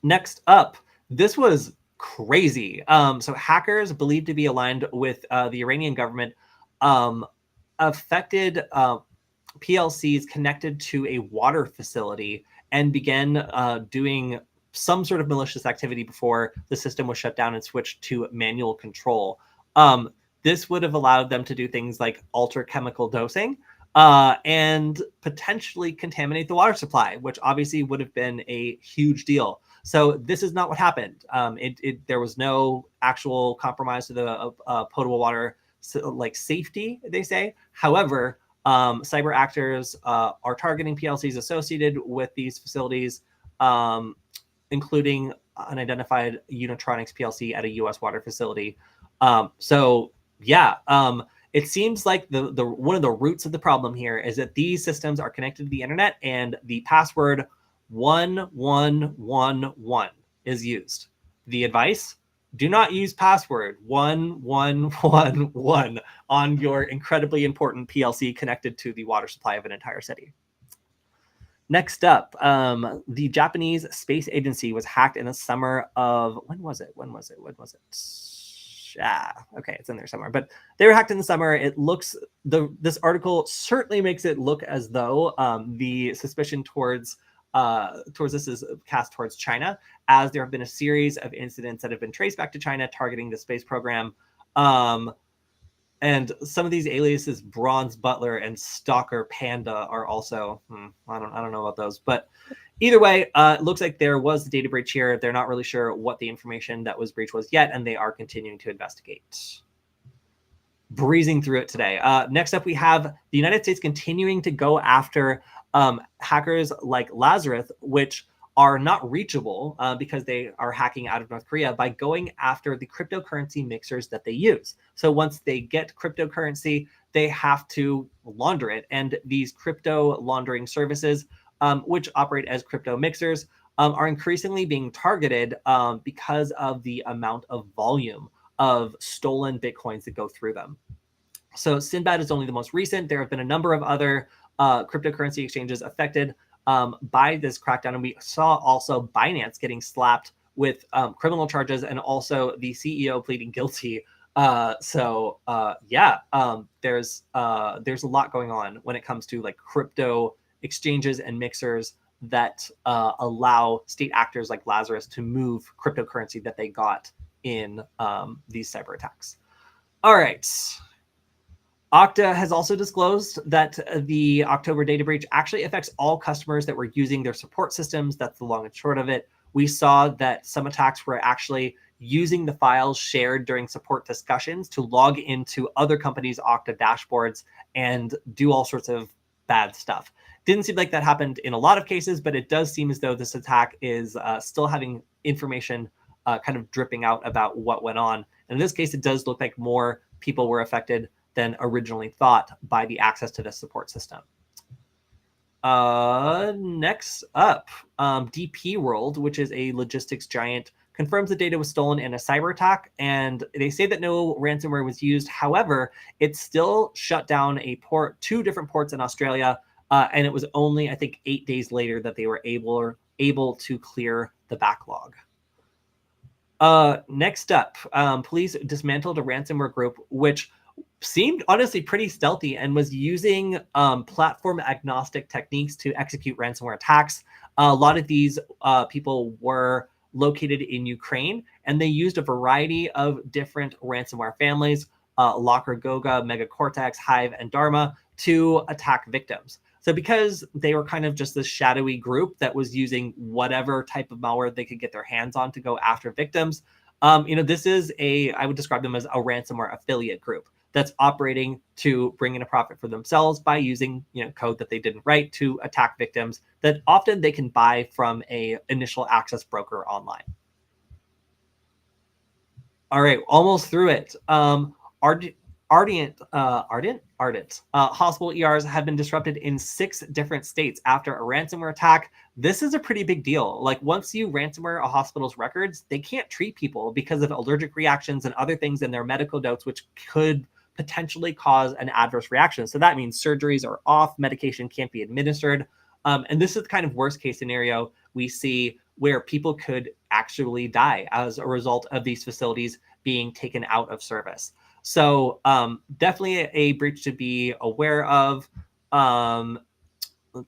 Next up, this was crazy. So hackers believed to be aligned with the Iranian government affected PLCs connected to a water facility and began doing some sort of malicious activity before the system was shut down and switched to manual control. This would have allowed them to do things like alter chemical dosing and potentially contaminate the water supply, which obviously would have been a huge deal. So this is not what happened. There was no actual compromise to the potable water safety, they say. However, cyber actors are targeting PLCs associated with these facilities, including unidentified Unitronics PLC at a U.S. water facility. It seems like the one of the roots of the problem here is that these systems are connected to the internet and the password 1111 is used. The advice: do not use password 1111 on your incredibly important PLC connected to the water supply of an entire city. Next up, the Japanese Space Agency was hacked in the summer of, when was it? Okay, it's in there somewhere. But they were hacked in the summer. It looks, this article certainly makes it look as though the suspicion towards this is cast towards China, as there have been a series of incidents that have been traced back to China targeting the space program. And some of these aliases, Bronze Butler and Stalker Panda, are also, I don't know about those. But either way, it looks like there was the data breach here. They're not really sure what the information that was breached was yet, and they are continuing to investigate. Breezing through it today. Next up, we have the United States continuing to go after hackers like Lazarus, which are not reachable because they are hacking out of North Korea, by going after the cryptocurrency mixers that they use. So once they get cryptocurrency, they have to launder it. And these crypto laundering services, which operate as crypto mixers, are increasingly being targeted because of the amount of volume of stolen Bitcoins that go through them. So Sinbad is only the most recent. There have been a number of other cryptocurrency exchanges affected by this crackdown. And we saw also Binance getting slapped with criminal charges, and also the CEO pleading guilty. There's a lot going on when it comes to like crypto exchanges and mixers that allow state actors like Lazarus to move cryptocurrency that they got in these cyber attacks. All right. Okta has also disclosed that the October data breach actually affects all customers that were using their support systems. That's the long and short of it. We saw that some attacks were actually using the files shared during support discussions to log into other companies' Okta dashboards and do all sorts of bad stuff. Didn't seem like that happened in a lot of cases, but it does seem as though this attack is still having information kind of dripping out about what went on. And in this case, it does look like more people were affected than originally thought by the access to the support system. Next up, DP World, which is a logistics giant, confirms the data was stolen in a cyber attack, and they say that no ransomware was used. However, it still shut down two different ports in Australia, and it was only, I think, 8 days later that they were able to clear the backlog. Next up, police dismantled a ransomware group which seemed honestly pretty stealthy and was using platform agnostic techniques to execute ransomware attacks. A lot of these people were located in Ukraine, and they used a variety of different ransomware families, Locker, Goga, Megacortex, Hive, and Dharma, to attack victims. So because they were kind of just this shadowy group that was using whatever type of malware they could get their hands on to go after victims, this is I would describe them as a ransomware affiliate group that's operating to bring in a profit for themselves by using code that they didn't write to attack victims that often they can buy from a initial access broker online. All right, almost through it. Ardent hospital ERs have been disrupted in 6 different states after a ransomware attack. This is a pretty big deal. Like, once you ransomware a hospital's records, they can't treat people because of allergic reactions and other things in their medical notes, which could potentially cause an adverse reaction. So that means surgeries are off, medication can't be administered. And this is the kind of worst case scenario we see where people could actually die as a result of these facilities being taken out of service. So definitely a breach to be aware of. Let's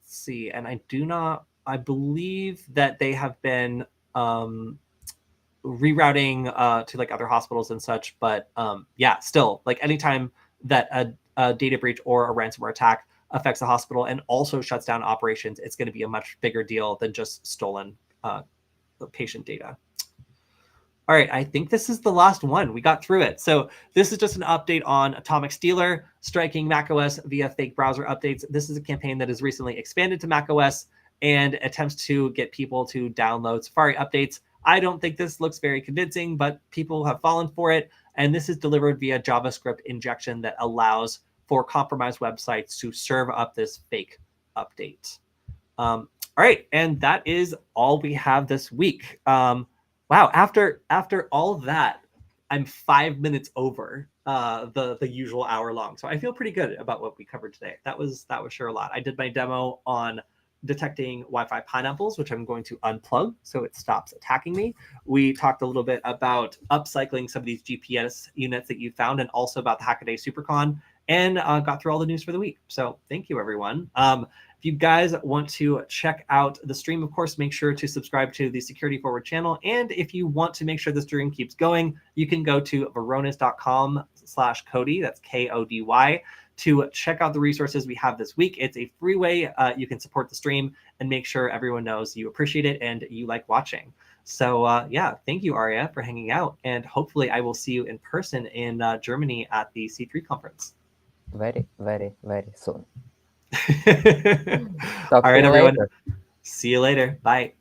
see. And I believe that they have been rerouting to like other hospitals and such. But yeah, still, like, anytime that a data breach or a ransomware attack affects a hospital and also shuts down operations, it's going to be a much bigger deal than just stolen patient data. All right, I think this is the last one. We got through it. So this is just an update on Atomic Stealer striking macOS via fake browser updates. This is a campaign that has recently expanded to macOS and attempts to get people to download Safari updates. I don't think this looks very convincing, but people have fallen for it. And this is delivered via JavaScript injection that allows for compromised websites to serve up this fake update. All right, and that is all we have this week. Wow, after all of that, I'm 5 minutes over the usual hour long. So I feel pretty good about what we covered today. That was sure a lot. I did my demo on detecting Wi-Fi pineapples, which I'm going to unplug so it stops attacking me. We talked a little bit about upcycling some of these GPS units that you found, and also about the Hackaday SuperCon, and got through all the news for the week. So thank you, everyone. If you guys want to check out the stream, of course, make sure to subscribe to the Security Forward channel. And if you want to make sure the stream keeps going, you can go to varonis.com/Kody, that's Kody, to check out the resources we have this week. It's a free way you can support the stream and make sure everyone knows you appreciate it and you like watching. So yeah, thank you, Arya, for hanging out. And hopefully I will see you in person in Germany at the C3 conference. Very, very, very soon. All right, everyone. Later. See you later. Bye.